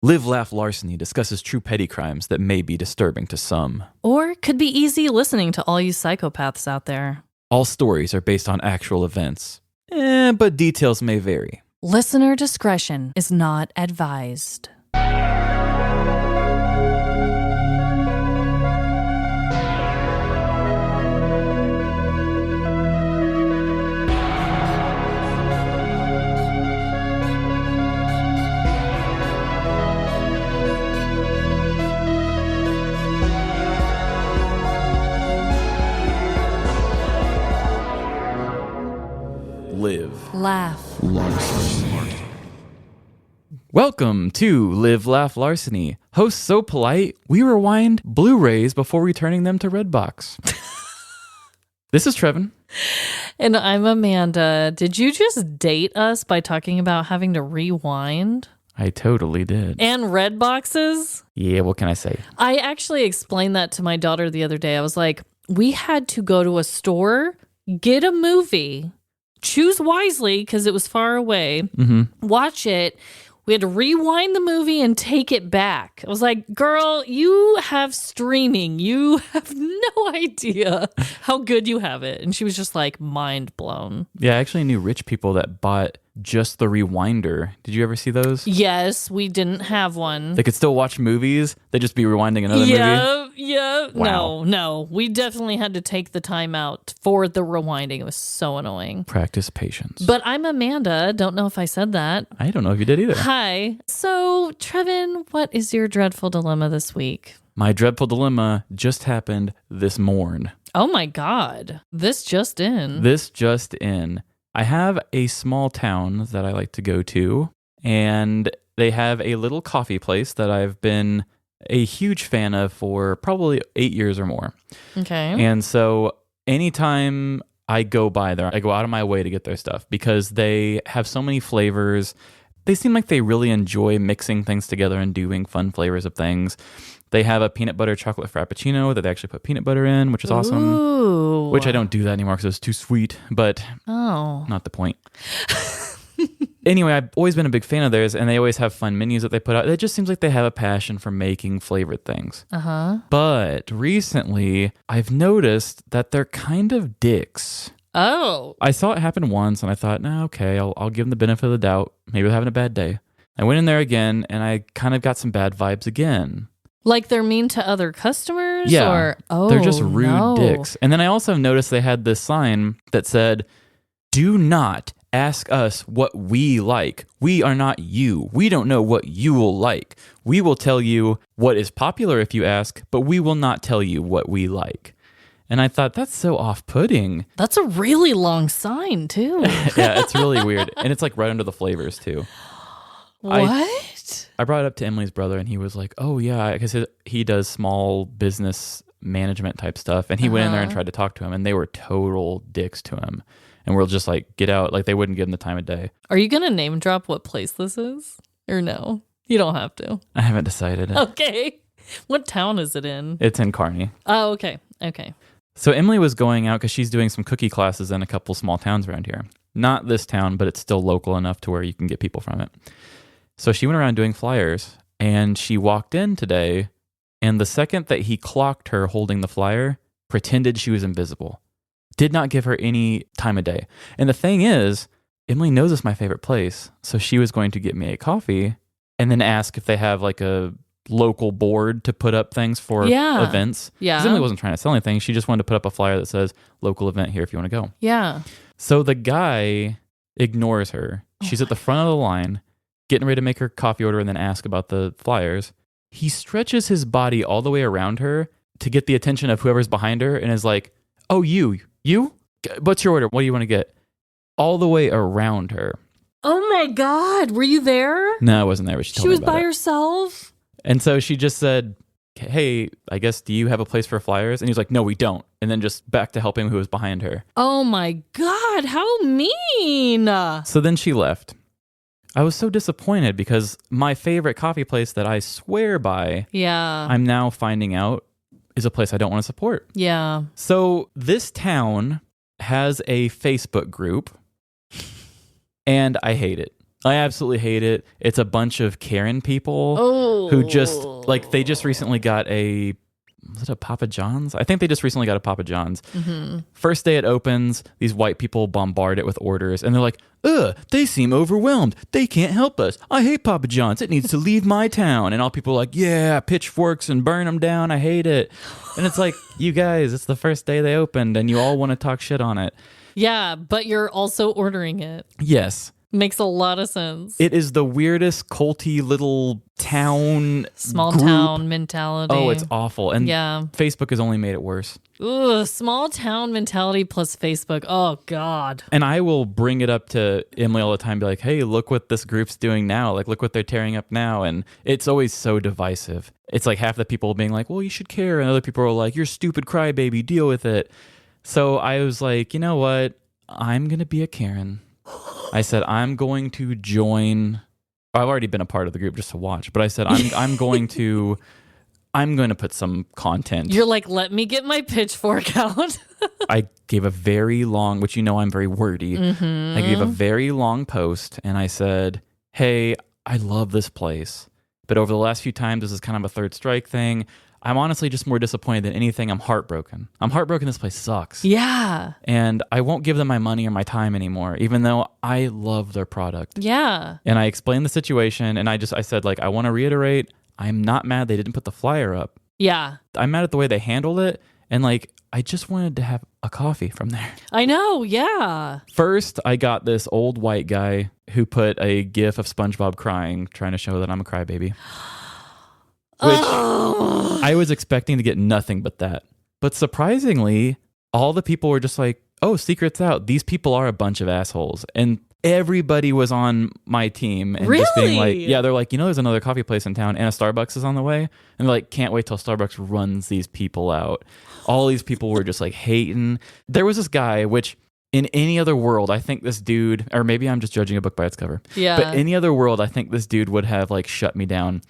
Live, Laugh, Larceny discusses true petty crimes that may be disturbing to some. Or could be easy listening to all you psychopaths out there. All stories are based on actual events, but details may vary. Listener discretion is not advised. Live, Laugh. Larceny. Welcome to Live, Laugh, Larceny. Hosts so polite, we rewind Blu-rays before returning them to Redbox. This is Trevin. And I'm Amanda. Did you just date us by talking about having to rewind? I totally did. And red boxes? Yeah, what can I say? I actually explained that to my daughter the other day. I was like, we had to go to a store, get a movie, choose wisely because it was far away, watch it. We had to rewind the movie and take it back. I was like, girl, you have streaming. You have no idea how good you have it. And she was just like mind blown. Yeah, I actually knew rich people that bought just the rewinder. Did you ever see those? Yes, we didn't have one. They could still watch movies. They'd just be rewinding another movie. Yeah. Wow. No. We definitely had to take the time out for the rewinding. It was so annoying. Practice patience. But I'm Amanda. Don't know if I said that. I don't know if you did either. Hi. So, Trevin, what is your dreadful dilemma this week? My dreadful dilemma just happened this morn. Oh my God. This just in. This just in. I have a small town that I like to go to, and they have a little coffee place that I've been a huge fan of for probably 8 years or more. Okay. And so anytime I go by there, I go out of my way to get their stuff because they have so many flavors. They seem like they really enjoy mixing things together and doing fun flavors of things. They have a peanut butter chocolate frappuccino that they actually put peanut butter in, which is awesome. Ooh. Which I don't do that anymore because it's too sweet, but not the point. Anyway, I've always been a big fan of theirs, and they always have fun menus that they put out. It just seems like they have a passion for making flavored things. But recently, I've noticed that they're kind of dicks. Oh. I saw it happen once, and I thought, okay, I'll give them the benefit of the doubt. Maybe they're having a bad day. I went in there again, and I kind of got some bad vibes again. Like they're mean to other customers? Yeah, they're just rude dicks. And then I also noticed they had this sign that said, "Do not ask us what we like. We are not you. We don't know what you will like. We will tell you what is popular if you ask, but we will not tell you what we like." And I thought, that's so off-putting. That's a really long sign, too. Yeah, it's really weird. And it's like right under the flavors, too. What? I brought it up to Emily's brother, and he was like, oh, yeah, because he does small business management type stuff. And he went in there and tried to talk to him, and they were total dicks to him. And we're just like, get out. Like, they wouldn't give him the time of day. Are you going to name drop what place this is? Or no? You don't have to. I haven't decided. Okay. What town is it in? It's in Kearney. Oh, okay. So Emily was going out because she's doing some cookie classes in a couple small towns around here. Not this town, but it's still local enough to where you can get people from it. So she went around doing flyers, and she walked in today, and the second that he clocked her holding the flyer, pretended she was invisible. Did not give her any time of day. And the thing is, Emily knows it's my favorite place, so she was going to get me a coffee and then ask if they have like a local board to put up things for events. Yeah. 'Cause Emily wasn't trying to sell anything. She just wanted to put up a flyer that says, local event here if you want to go. Yeah. So the guy ignores her. She's at the front of the line, getting ready to make her coffee order and then ask about the flyers. He stretches his body all the way around her to get the attention of whoever's behind her and is like, oh, you? What's your order? What do you want to get? All the way around her. Oh my God. Were you there? No, I wasn't there, but she told me was about by it. herself? And so she just said, hey, I guess, do you have a place for flyers? And he's like, no, we don't. And then just back to helping who was behind her. Oh my God. How mean. So then she left. I was so disappointed because my favorite coffee place that I swear by, I'm now finding out is a place I don't want to support. Yeah. So this town has a Facebook group, and I hate it. I absolutely hate it. It's a bunch of Karen people who just, like, they just recently got was it a Papa John's? I think they just recently got a Papa John's. Mm-hmm. First day it opens, these white people bombard it with orders, and they're like, they seem overwhelmed. They can't help us. I hate Papa John's. It needs to leave my town. And all people are like, yeah, pitchforks and burn them down. I hate it. And it's like, you guys, it's the first day they opened, and you all want to talk shit on it. Yeah, but you're also ordering it. Yes. Makes a lot of sense. It is the weirdest culty little town small group. Town mentality. Oh, it's awful. And yeah. Facebook has only made it worse. Ugh, small town mentality plus Facebook. Oh, God. And I will bring it up to Emily all the time, be like, hey, look what this group's doing now. Like, look what they're tearing up now. And it's always so divisive. It's like half the people being like, well, you should care. And other people are like, you're stupid crybaby, deal with it. So I was like, you know what? I'm going to be a Karen. I said, I'm going to join. I've already been a part of the group just to watch, but I said, I'm going to put some content. You're like, let me get my pitchfork out. I gave a very long, which I'm very wordy. Mm-hmm. I gave a very long post and I said, hey, I love this place, but over the last few times, this is kind of a third strike thing. I'm honestly just more disappointed than anything. I'm heartbroken. This place sucks. Yeah. And I won't give them my money or my time anymore, even though I love their product. Yeah. And I explained the situation, and I said, like, I want to reiterate, I'm not mad they didn't put the flyer up. Yeah. I'm mad at the way they handled it, and, like, I just wanted to have a coffee from there. I know, yeah. First, I got this old white guy who put a gif of SpongeBob crying, trying to show that I'm a crybaby. Which I was expecting to get nothing but that. But surprisingly, all the people were just like, oh, secret's out. These people are a bunch of assholes. And everybody was on my team. And really? Just being like, yeah, they're like, there's another coffee place in town and a Starbucks is on the way. And they're like, can't wait till Starbucks runs these people out. All these people were just like hating. There was this guy, which in any other world, I think this dude, or maybe I'm just judging a book by its cover. Yeah. But any other world, I think this dude would have like shut me down.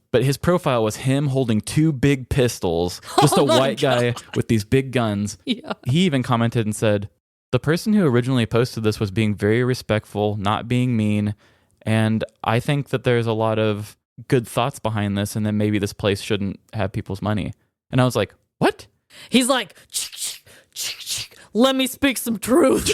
But his profile was him holding two big pistols, just a white guy with these big guns. Yeah. He even commented and said, the person who originally posted this was being very respectful, not being mean. And I think that there's a lot of good thoughts behind this, and then maybe this place shouldn't have people's money. And I was like, what? He's like, let me speak some truth.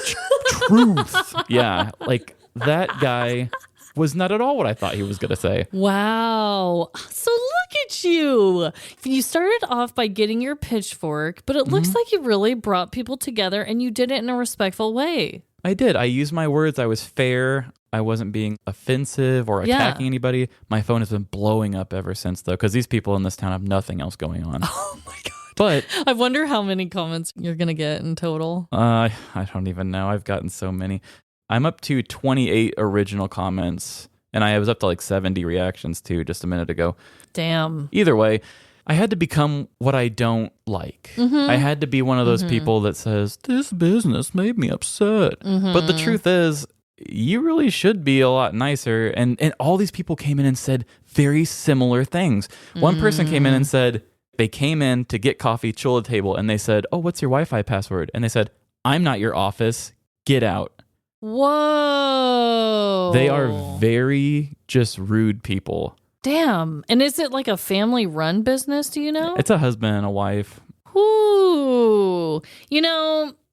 Truth. Yeah. Like that guy was not at all what I thought he was going to say. Wow. So look at you. You started off by getting your pitchfork, but it looks like you really brought people together and you did it in a respectful way. I did. I used my words. I was fair. I wasn't being offensive or attacking anybody. My phone has been blowing up ever since, though, because these people in this town have nothing else going on. Oh, my God. But I wonder how many comments you're going to get in total. I don't even know. I've gotten so many. I'm up to 28 original comments, and I was up to like 70 reactions too just a minute ago. Damn. Either way, I had to become what I don't like. Mm-hmm. I had to be one of those people that says, this business made me upset. Mm-hmm. But the truth is, you really should be a lot nicer. And all these people came in and said very similar things. One person came in and said, they came in to get coffee, chill at the table, and they said, oh, what's your Wi-Fi password? And they said, I'm not your office. Get out. Whoa. They are very just rude people. Damn. And is it like a family run business, do you know? It's a husband and a wife. Ooh.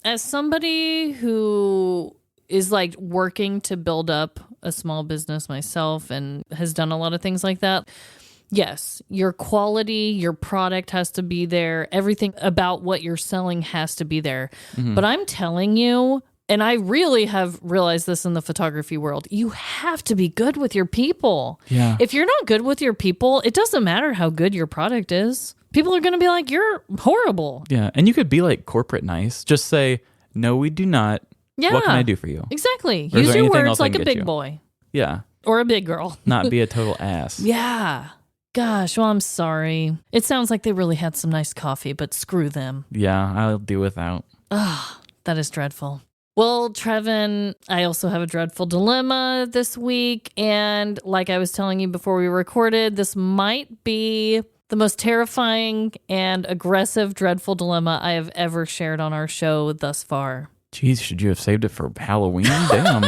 As somebody who is like working to build up a small business myself and has done a lot of things like that, yes, your quality, your product has to be there. Everything about what you're selling has to be there. Mm-hmm. But I'm telling you, and I really have realized this in the photography world, you have to be good with your people. Yeah. If you're not good with your people, it doesn't matter how good your product is. People are going to be like, you're horrible. Yeah. And you could be like corporate nice. Just say, no, we do not. Yeah. What can I do for you? Exactly. Use your words like a big boy. Yeah. Or a big girl. Not be a total ass. Yeah. Gosh, well, I'm sorry. It sounds like they really had some nice coffee, but screw them. Yeah, I'll do without. Ah, that is dreadful. Well, Trevin, I also have a dreadful dilemma this week. And like I was telling you before we recorded, this might be the most terrifying and aggressive, dreadful dilemma I have ever shared on our show thus far. Jeez, should you have saved it for Halloween? Damn.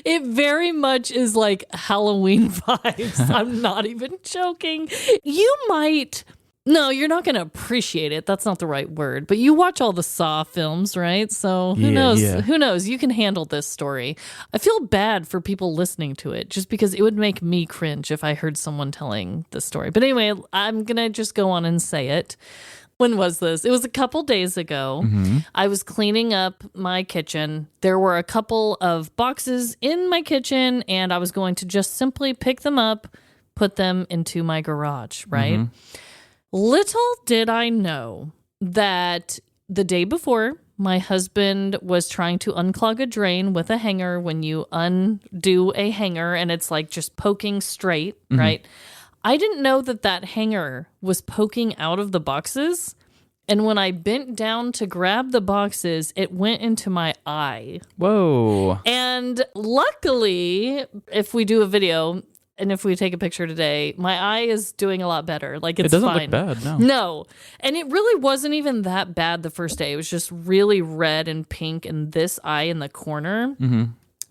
It very much is like Halloween vibes. I'm not even joking. You might... No, you're not going to appreciate it. That's not the right word. But you watch all the Saw films, right? So who knows? Yeah. Who knows? You can handle this story. I feel bad for people listening to it just because it would make me cringe if I heard someone telling this story. But anyway, I'm going to just go on and say it. When was this? It was a couple days ago. Mm-hmm. I was cleaning up my kitchen. There were a couple of boxes in my kitchen, and I was going to just simply pick them up, put them into my garage, right? Mm-hmm. Little did I know that the day before, my husband was trying to unclog a drain with a hanger when you undo a hanger and it's like just poking straight, right? I didn't know that hanger was poking out of the boxes. And when I bent down to grab the boxes, it went into my eye. Whoa. And luckily, if we do a video... And if we take a picture today, my eye is doing a lot better. Like, it's doesn't fine. look bad, no. No. And it really wasn't even that bad the first day. It was just really red and pink in this eye in the corner. Mm-hmm.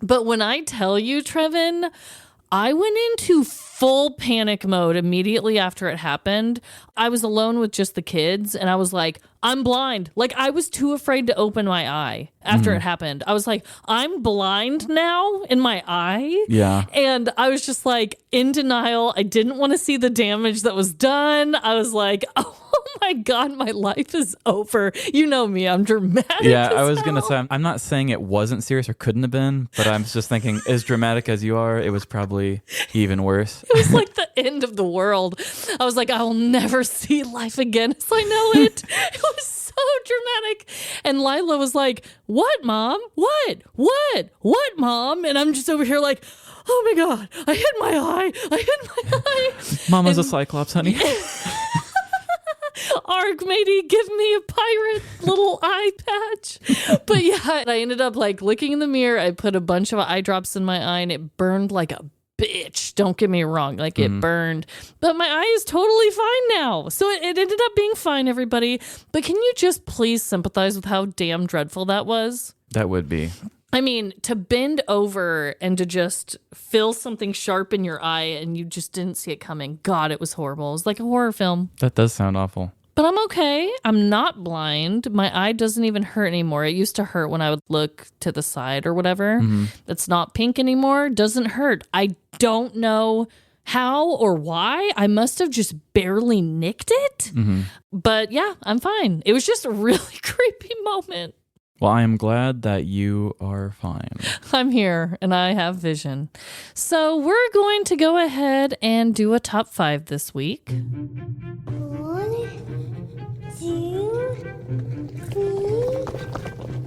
But when I tell you, Trevin, I went into full panic mode immediately after it happened. I was alone with just the kids, and I was like, I'm blind. Like, I was too afraid to open my eye after it happened. I was like, I'm blind now in my eye. Yeah. And I was just like in denial. I didn't want to see the damage that was done. I was like, oh my God, my life is over. You know me, I'm dramatic. Yeah, I as was going to hell. say, I'm not saying it wasn't serious or couldn't have been, but I'm just thinking, as dramatic as you are, it was probably even worse. It was like the end of the world. I was like, I will never see life again as I know it. It was so dramatic. And Lila was like, what, Mom? What, Mom? And I'm just over here like, oh my God, I hit my eye. Mama's a cyclops, honey. Arg, matey, give me a pirate little eye patch. But yeah, I ended up like looking in the mirror. I put a bunch of eye drops in my eye and it burned like a bitch. Don't get me wrong. Like it burned. But my eye is totally fine now. So it ended up being fine, everybody. But can you just please sympathize with how damn dreadful that was? That would be. I mean, to bend over and to just feel something sharp in your eye and you just didn't see it coming. God, it was horrible. It was like a horror film. That does sound awful. But I'm okay. I'm not blind. My eye doesn't even hurt anymore. It used to hurt when I would look to the side or whatever. It's not pink anymore. Doesn't hurt. I don't know how or why. I must have just barely nicked it. But yeah, I'm fine. It was just a really creepy moment. Well, I am glad that you are fine. I'm here and I have vision. So we're going to go ahead and do a top 5 this week. 1, 2, 3,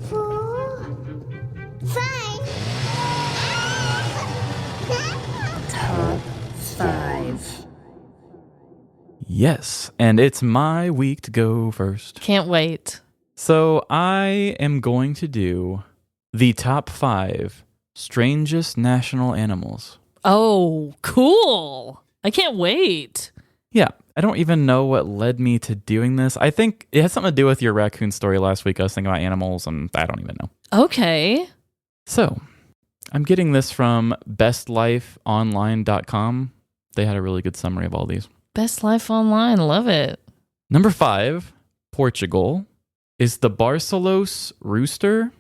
4, 5. Top 5. Yes, and it's my week to go first. Can't wait. So I am going to do the top 5 strangest national animals. Oh, cool. I can't wait. Yeah, I don't even know what led me to doing this. I think it has something to do with your raccoon story last week. I was thinking about animals, and I don't even know. Okay. So I'm getting this from bestlifeonline.com. They had a really good summary of all these. Best Life Online. Love it. Number 5, Portugal, is the Barcelos rooster.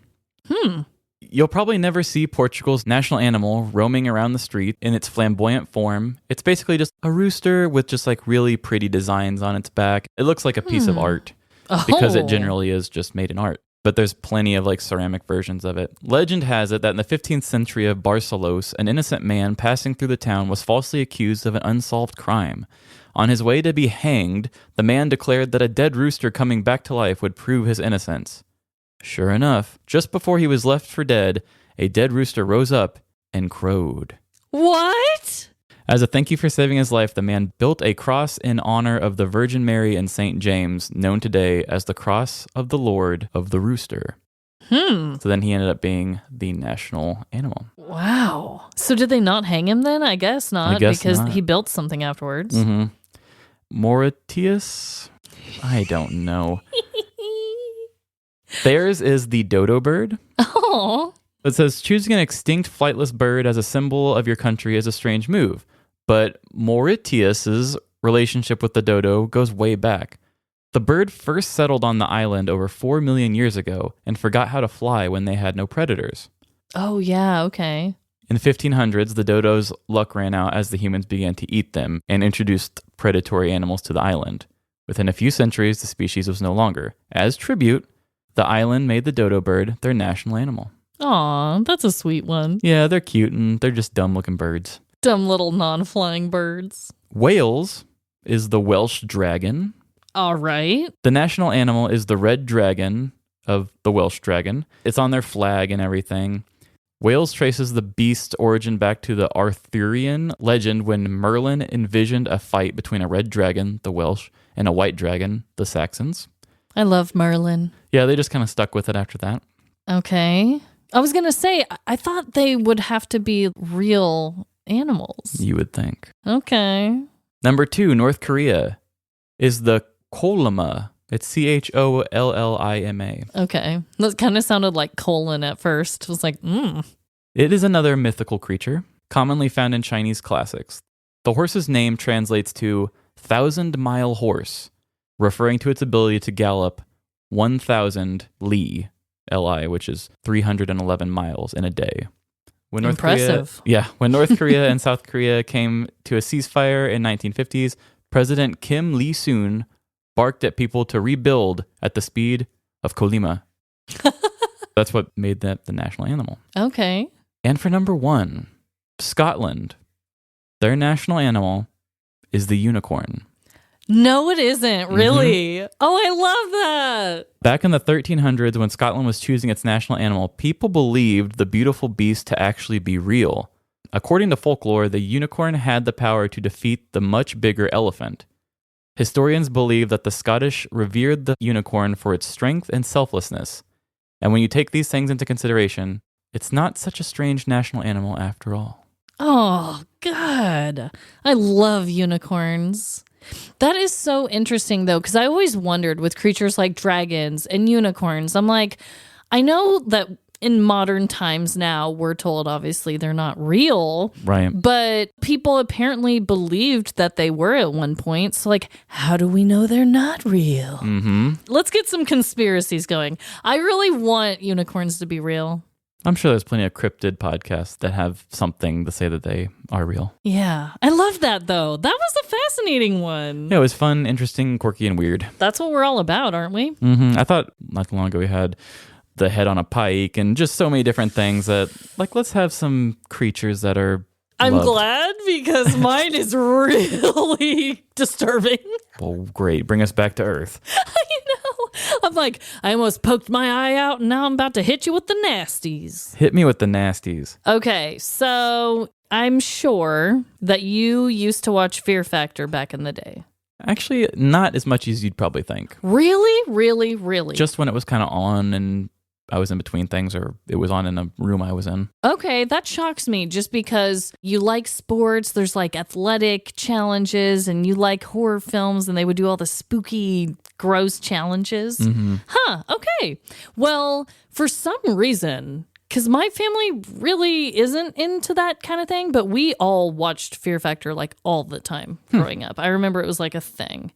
You'll probably never see Portugal's national animal roaming around the street in its flamboyant form. It's basically just a rooster with just like really pretty designs on its back. It looks like a piece of art because it generally is just made in art. But there's plenty of like ceramic versions of it. Legend has it that in the 15th century of Barcelos, an innocent man passing through the town was falsely accused of an unsolved crime. On his way to be hanged, the man declared that a dead rooster coming back to life would prove his innocence. Sure enough, just before he was left for dead, a dead rooster rose up and crowed. What? As a thank you for saving his life, the man built a cross in honor of the Virgin Mary and St. James, known today as the Cross of the Lord of the Rooster. So then he ended up being the national animal. Wow. So did they not hang him then? I guess not, because not. he built something afterwards. Mauritius? I don't know. Theirs is the dodo bird. Oh. It says choosing an extinct flightless bird as a symbol of your country is a strange move, but Mauritius's relationship with the dodo goes way back. The bird first settled on the island over 4 million years ago and forgot how to fly when they had no predators. Oh, yeah, okay. In the 1500s, the dodo's luck ran out as the humans began to eat them and introduced predatory animals to the island. Within a few centuries, the species was no longer. As tribute, the island made the dodo bird their national animal. Aw, that's a sweet one. Yeah, they're cute and they're just dumb-looking birds. Dumb little non-flying birds. Wales is the Welsh dragon. All right. The national animal is the red dragon of the Welsh dragon. It's on their flag and everything. Wales traces the beast's origin back to the Arthurian legend when Merlin envisioned a fight between a red dragon, the Welsh, and a white dragon, the Saxons. I love Merlin. Yeah, they just kind of stuck with it after that. Okay. I was going to say, I thought they would have to be real animals. You would think. Okay. Number 2, North Korea, is the Kollima. It's Chollima. Okay. That kind of sounded like colon at first. I was like, It is another mythical creature, commonly found in Chinese classics. The horse's name translates to 1,000-mile horse, referring to its ability to gallop 1,000 li, Li, which is 311 miles in a day. When Impressive. When North Korea and South Korea came to a ceasefire in 1950s, President Kim Il-sung barked at people to rebuild at the speed of Kollima. That's what made that the national animal. Okay. And for number 1, Scotland. Their national animal is the unicorn. No, it isn't. Really? Oh, I love that. Back in the 1300s, when Scotland was choosing its national animal, people believed the beautiful beast to actually be real. According to folklore, the unicorn had the power to defeat the much bigger elephant. Historians believe that the Scottish revered the unicorn for its strength and selflessness. And when you take these things into consideration, it's not such a strange national animal after all. Oh, God. I love unicorns. That is so interesting, though, because I always wondered with creatures like dragons and unicorns. I'm like, I know that in modern times now, we're told obviously they're not real. Right. But people apparently believed that they were at one point. So, like, how do we know they're not real? Mm-hmm. Let's get some conspiracies going. I really want unicorns to be real. I'm sure there's plenty of cryptid podcasts that have something to say that they are real. Yeah. I love that, though. That was a fascinating one. Yeah, it was fun, interesting, quirky, and weird. That's what we're all about, aren't we? Mm-hmm. I thought not too long ago we had the head on a pike and just so many different things that, like, let's have some creatures that are I'm loved. glad because mine is really disturbing. Well, great. Bring us back to Earth. You know, I'm like, I almost poked my eye out and now I'm about to hit you with the nasties. Hit me with the nasties. Okay, so I'm sure that you used to watch Fear Factor back in the day. Actually, not as much as you'd probably think. Really? Really? Really? Just when it was kind of on and I was in between things, or it was on in a room I was in. Okay, that shocks me just because you like sports, there's like athletic challenges, and you like horror films, and they would do all the spooky, gross challenges. Mm-hmm. Huh, okay. Well, for some reason, because my family really isn't into that kind of thing, but we all watched Fear Factor like all the time growing up. I remember it was like a thing.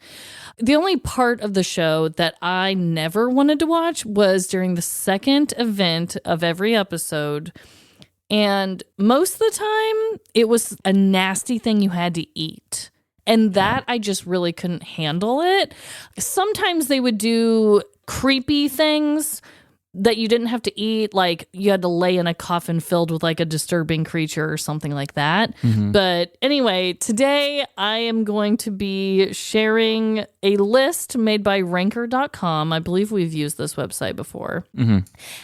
The only part of the show that I never wanted to watch was during the second event of every episode. And most of the time, it was a nasty thing you had to eat. And that I just really couldn't handle it. Sometimes they would do creepy things that you didn't have to eat, like you had to lay in a coffin filled with like a disturbing creature or something like that. Mm-hmm. But anyway, today I am going to be sharing a list made by ranker.com. I believe we've used this website before. Mm-hmm.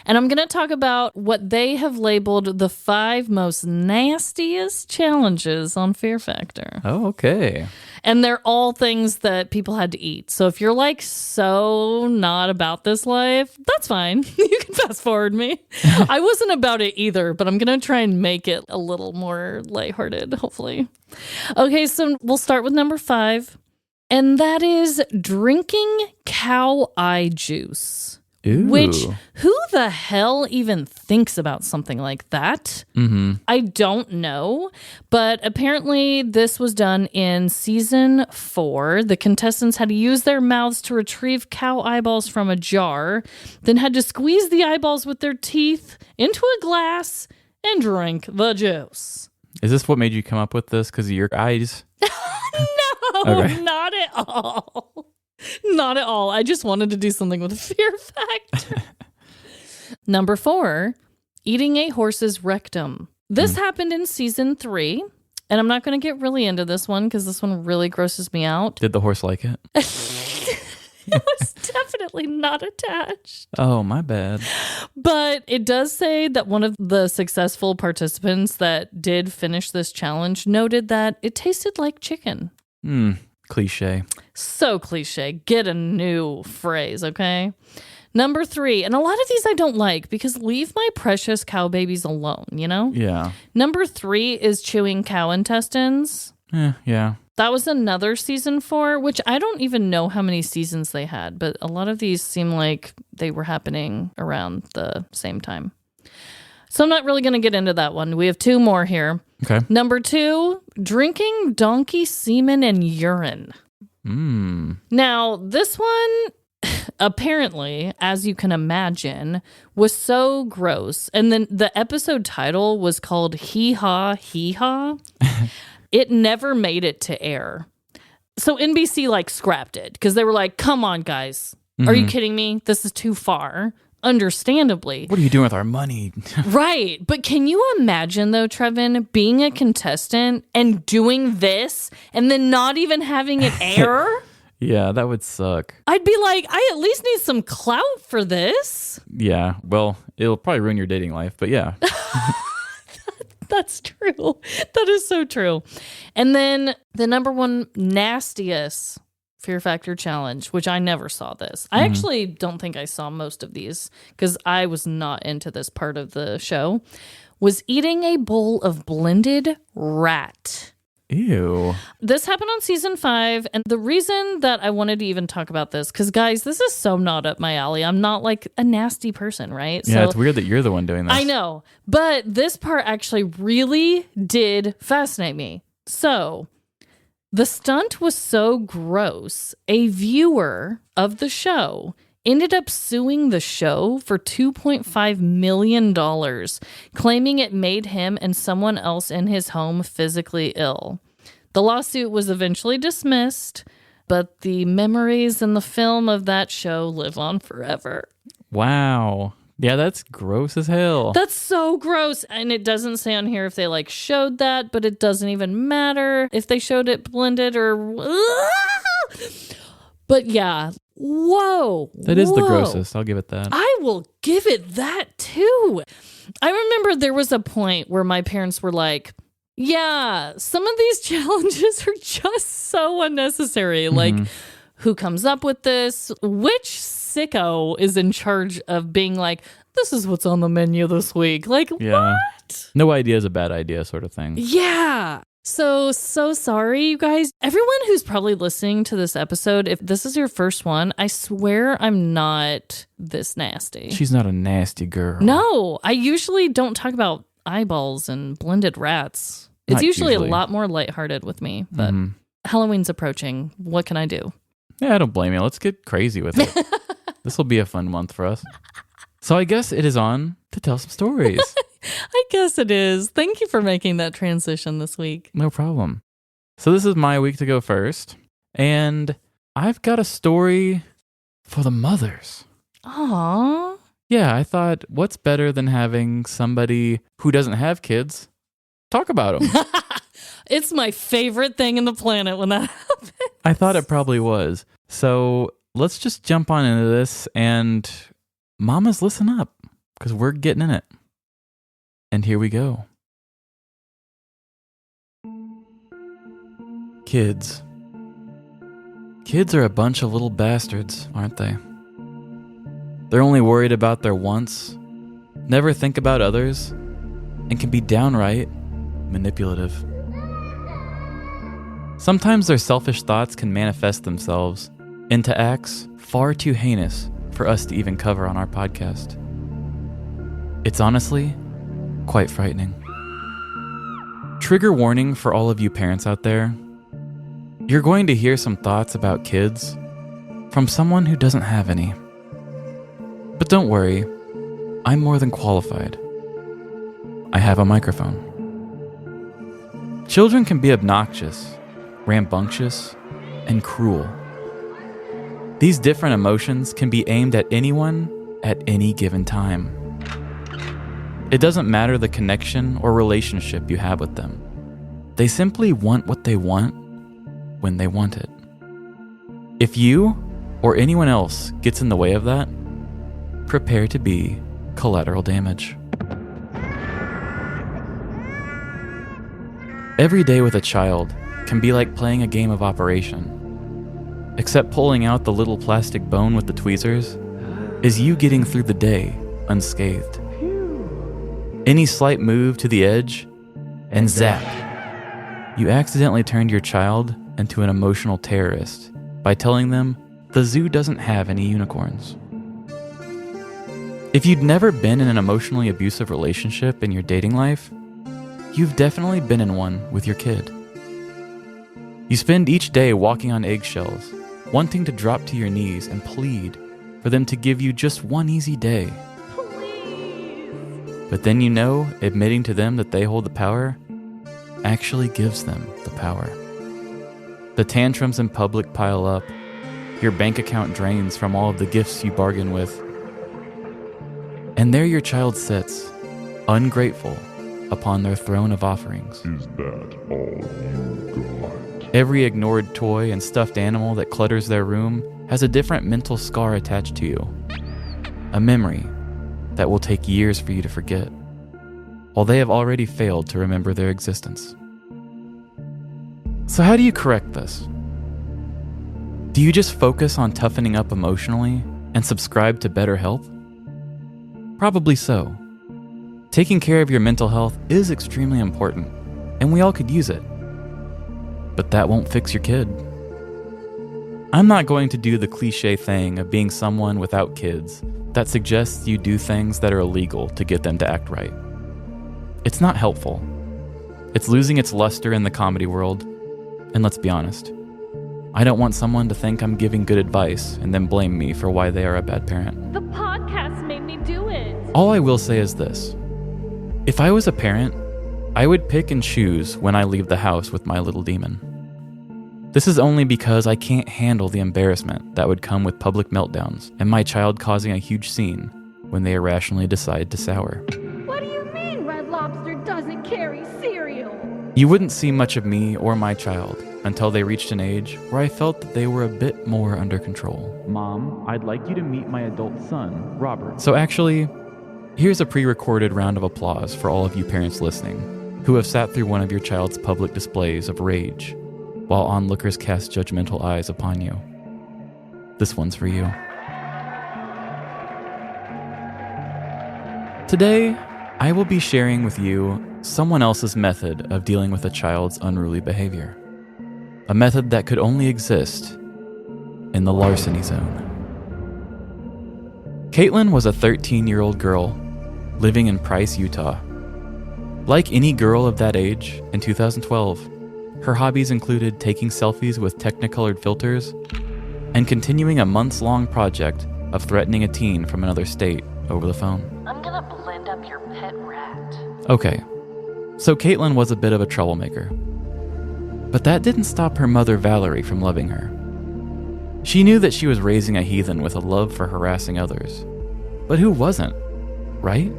And I'm going to talk about what they have labeled the 5 most nastiest challenges on Fear Factor. Oh, okay. And they're all things that people had to eat. So if you're like so not about this life, that's fine. You can fast forward me. I wasn't about it either, but I'm going to try and make it a little more lighthearted, hopefully. Okay, so we'll start with number 5. And that is drinking cow eye juice Ooh. Which, who the hell even thinks about something like that? I don't know. But apparently, this was done in season 4. The contestants had to use their mouths to retrieve cow eyeballs from a jar, then had to squeeze the eyeballs with their teeth into a glass and drink the juice. Is this what made you come up with this? Because of your eyes? No, Okay. not at all. Not at all. I just wanted to do something with a fear factor. Number 4, eating a horse's rectum. This happened in season 3, and I'm not going to get really into this one because this one really grosses me out. Did the horse like it? It was definitely not attached. Oh, my bad. But it does say that one of the successful participants that did finish this challenge noted that it tasted like chicken. Cliche. So cliche. Get a new phrase, okay? Number 3, and a lot of these I don't like because leave my precious cow babies alone, you know? Yeah. Number 3 is chewing cow intestines. Yeah. That was another season 4, which I don't even know how many seasons they had, but a lot of these seem like they were happening around the same time. So I'm not really going to get into that one. We have 2 more here. Okay. Number 2, drinking donkey semen and urine. Now, this one, apparently, as you can imagine, was so gross. And then the episode title was called Hee Haw, Hee Haw. It never made it to air. So NBC scrapped it because they were like, come on, guys. Are you kidding me? This is too far. Understandably. What are you doing with our money? Right. But can you imagine, though, Trevin, being a contestant and doing this and then not even having it air? Yeah, that would suck. I'd be like, I at least need some clout for this. Yeah. Well, it'll probably ruin your dating life, but yeah. That's true. That is so true. And then the number 1 nastiest Fear Factor challenge, which I never saw this. I actually don't think I saw most of these because I was not into this part of the show, was eating a bowl of blended rat. Ew. This happened on season 5, and the reason that I wanted to even talk about this, because guys, this is so not up my alley. I'm not a nasty person, right? Yeah, it's weird that you're the one doing this. I know, but this part actually really did fascinate me. So, the stunt was so gross, a viewer of the show ended up suing the show for $2.5 million, claiming it made him and someone else in his home physically ill. The lawsuit was eventually dismissed, but the memories and the film of that show live on forever. Wow. Yeah, that's gross as hell. That's so gross. And it doesn't say on here if they showed that, but it doesn't even matter if they showed it blended or... But yeah, whoa. That is the grossest. I'll give it that. I will give it that too. I remember there was a point where my parents were like, yeah, some of these challenges are just so unnecessary. Who comes up with this? Which sicko is in charge of being like, this is what's on the menu this week? Yeah. What? No idea is a bad idea sort of thing. Yeah. So sorry, you guys. Everyone who's probably listening to this episode, if this is your first one, I swear I'm not this nasty. She's not a nasty girl. No, I usually don't talk about eyeballs and blended rats. It's Not usually usually. a lot more lighthearted with me, but Halloween's approaching. What can I do? Yeah, I don't blame you. Let's get crazy with it. This will be a fun month for us. So I guess it is on to tell some stories. I guess it is. Thank you for making that transition this week. No problem. So this is my week to go first. And I've got a story for the mothers. Aww. Yeah, I thought, what's better than having somebody who doesn't have kids talk about them? It's my favorite thing in the planet when that happens. I thought it probably was. So let's just jump on into this. And mamas, listen up, because we're getting in it. And here we go. Kids. Kids are a bunch of little bastards, aren't they? They're only worried about their wants, never think about others, and can be downright manipulative. Sometimes their selfish thoughts can manifest themselves into acts far too heinous for us to even cover on our podcast. It's honestly quite frightening. Trigger warning for all of you parents out there. You're going to hear some thoughts about kids from someone who doesn't have any. But don't worry, I'm more than qualified. I have a microphone. Children can be obnoxious, rambunctious, and cruel. These different emotions can be aimed at anyone at any given time. It doesn't matter the connection or relationship you have with them. They simply want what they want when they want it. If you or anyone else gets in the way of that, prepare to be collateral damage. Every day with a child can be like playing a game of Operation. Except pulling out the little plastic bone with the tweezers is you getting through the day unscathed. Any slight move to the edge, and zap, you accidentally turned your child into an emotional terrorist by telling them the zoo doesn't have any unicorns. If you'd never been in an emotionally abusive relationship in your dating life, you've definitely been in one with your kid. You spend each day walking on eggshells, wanting to drop to your knees and plead for them to give you just one easy day. But then you know admitting to them that they hold the power actually gives them the power. The tantrums in public pile up. Your bank account drains from all of the gifts you bargain with. And there your child sits, ungrateful, upon their throne of offerings. Is that all you got? Every ignored toy and stuffed animal that clutters their room has a different mental scar attached to you. A memory that will take years for you to forget, while they have already failed to remember their existence. So how do you correct this? Do you just focus on toughening up emotionally and subscribe to BetterHelp? Probably so. Taking care of your mental health is extremely important, and we all could use it. But that won't fix your kid. I'm not going to do the cliche thing of being someone without kids that suggests you do things that are illegal to get them to act right. It's not helpful. It's losing its luster in the comedy world, and let's be honest, I don't want someone to think I'm giving good advice and then blame me for why they are a bad parent. The podcast made me do it. All I will say is this. If I was a parent, I would pick and choose when I leave the house with my little demon. This is only because I can't handle the embarrassment that would come with public meltdowns and my child causing a huge scene when they irrationally decide to sour. What do you mean Red Lobster doesn't carry cereal? You wouldn't see much of me or my child until they reached an age where I felt that they were a bit more under control. Mom, I'd like you to meet my adult son, Robert. So actually, here's a pre-recorded round of applause for all of you parents listening who have sat through one of your child's public displays of rage while onlookers cast judgmental eyes upon you. This one's for you. Today, I will be sharing with you someone else's method of dealing with a child's unruly behavior. A method that could only exist in the larceny zone. Caitlin was a 13-year-old girl living in Price, Utah. Like any girl of that age in 2012, her hobbies included taking selfies with Technicolored filters and continuing a months-long project of threatening a teen from another state over the phone. I'm gonna blend up your pet rat. Okay, so Caitlin was a bit of a troublemaker. But that didn't stop her mother Valerie from loving her. She knew that she was raising a heathen with a love for harassing others. But who wasn't, right?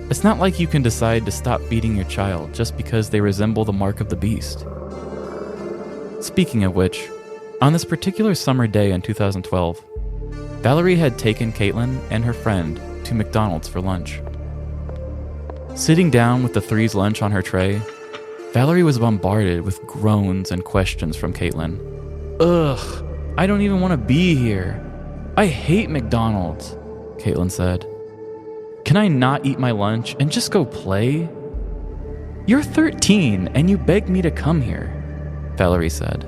It's not like you can decide to stop beating your child just because they resemble the mark of the beast. Speaking of which, on this particular summer day in 2012, Valerie had taken Caitlin and her friend to McDonald's for lunch. Sitting down with the three's lunch on her tray, Valerie was bombarded with groans and questions from Caitlin. Ugh, I don't even want to be here. I hate McDonald's, Caitlin said. Can I not eat my lunch and just go play? You're 13 and you begged me to come here, Valerie said.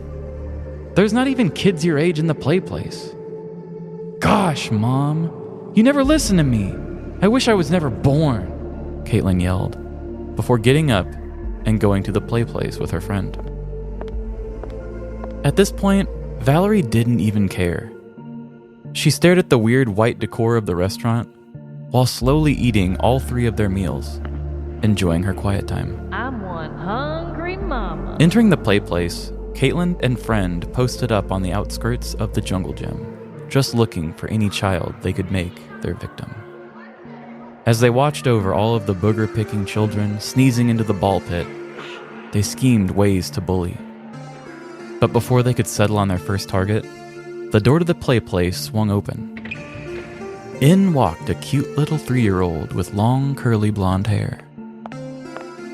There's not even kids your age in the play place. Gosh, Mom, you never listen to me. I wish I was never born, Caitlin yelled, before getting up and going to the play place with her friend. At this point, Valerie didn't even care. She stared at the weird white decor of the restaurant while slowly eating all 3 of their meals, enjoying her quiet time. I'm one hungry mama. Entering the play place, Caitlin and friend posted up on the outskirts of the jungle gym, just looking for any child they could make their victim. As they watched over all of the booger-picking children sneezing into the ball pit, they schemed ways to bully. But before they could settle on their first target, the door to the play place swung open. In walked a cute little 3-year-old with long, curly blonde hair.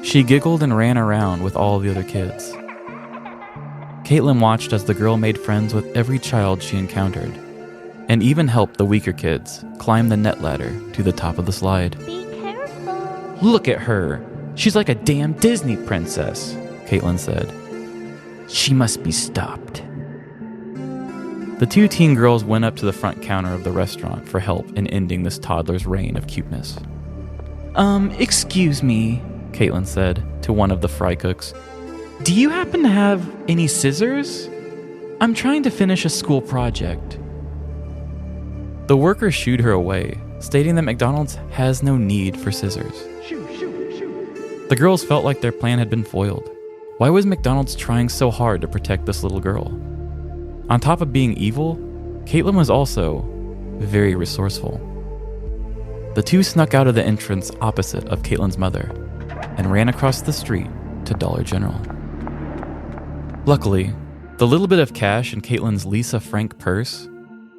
She giggled and ran around with all the other kids. Caitlin watched as the girl made friends with every child she encountered, and even helped the weaker kids climb the net ladder to the top of the slide. Be careful. Look at her. She's like a damn Disney princess, Caitlin said. She must be stopped. The 2 teen girls went up to the front counter of the restaurant for help in ending this toddler's reign of cuteness. Excuse me, Caitlin said to one of the fry cooks. Do you happen to have any scissors? I'm trying to finish a school project. The worker shooed her away, stating that McDonald's has no need for scissors. The girls felt like their plan had been foiled. Why was McDonald's trying so hard to protect this little girl? On top of being evil, Caitlin was also very resourceful. The 2 snuck out of the entrance opposite of Caitlin's mother and ran across the street to Dollar General. Luckily, the little bit of cash in Caitlin's Lisa Frank purse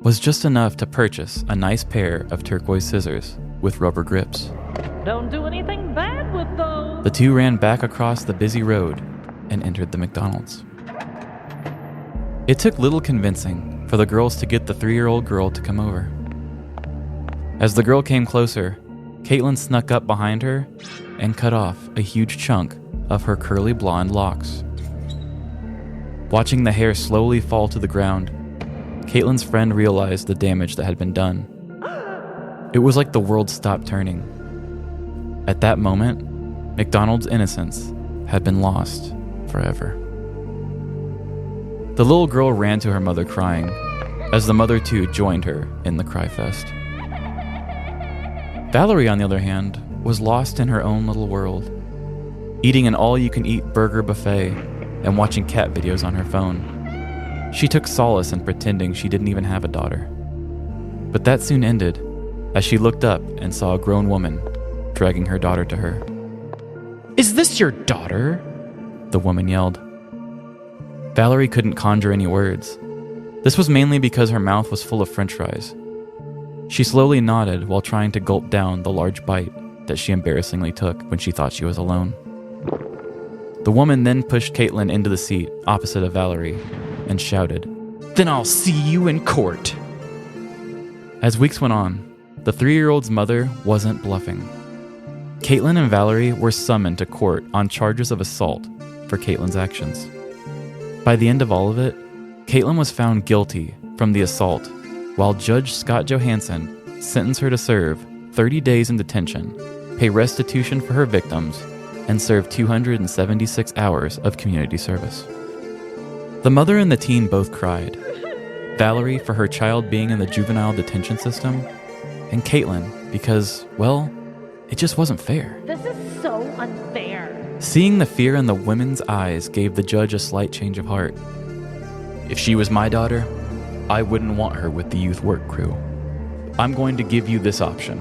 was just enough to purchase a nice pair of turquoise scissors with rubber grips. Don't do anything bad with those. The 2 ran back across the busy road and entered the McDonald's. It took little convincing for the girls to get the 3-year-old girl to come over. As the girl came closer, Caitlin snuck up behind her and cut off a huge chunk of her curly blonde locks. Watching the hair slowly fall to the ground, Caitlin's friend realized the damage that had been done. It was like the world stopped turning. At that moment, McDonald's innocence had been lost forever. The little girl ran to her mother crying, as the mother too joined her in the cry fest. Valerie, on the other hand, was lost in her own little world, eating an all-you-can-eat burger buffet and watching cat videos on her phone. She took solace in pretending she didn't even have a daughter. But that soon ended as she looked up and saw a grown woman dragging her daughter to her. Is this your daughter? The woman yelled. Valerie couldn't conjure any words. This was mainly because her mouth was full of french fries. She slowly nodded while trying to gulp down the large bite that she embarrassingly took when she thought she was alone. The woman then pushed Caitlin into the seat opposite of Valerie and shouted, "Then I'll see you in court." As weeks went on, the 3-year-old's mother wasn't bluffing. Caitlin and Valerie were summoned to court on charges of assault for Caitlin's actions. By the end of all of it, Caitlin was found guilty from the assault, while Judge Scott Johansson sentenced her to serve 30 days in detention, pay restitution for her victims, and serve 276 hours of community service. The mother and the teen both cried. Valerie for her child being in the juvenile detention system, and Caitlin because, well, it just wasn't fair. This is so unfair. Seeing the fear in the women's eyes gave the judge a slight change of heart. If she was my daughter, I wouldn't want her with the youth work crew. I'm going to give you this option.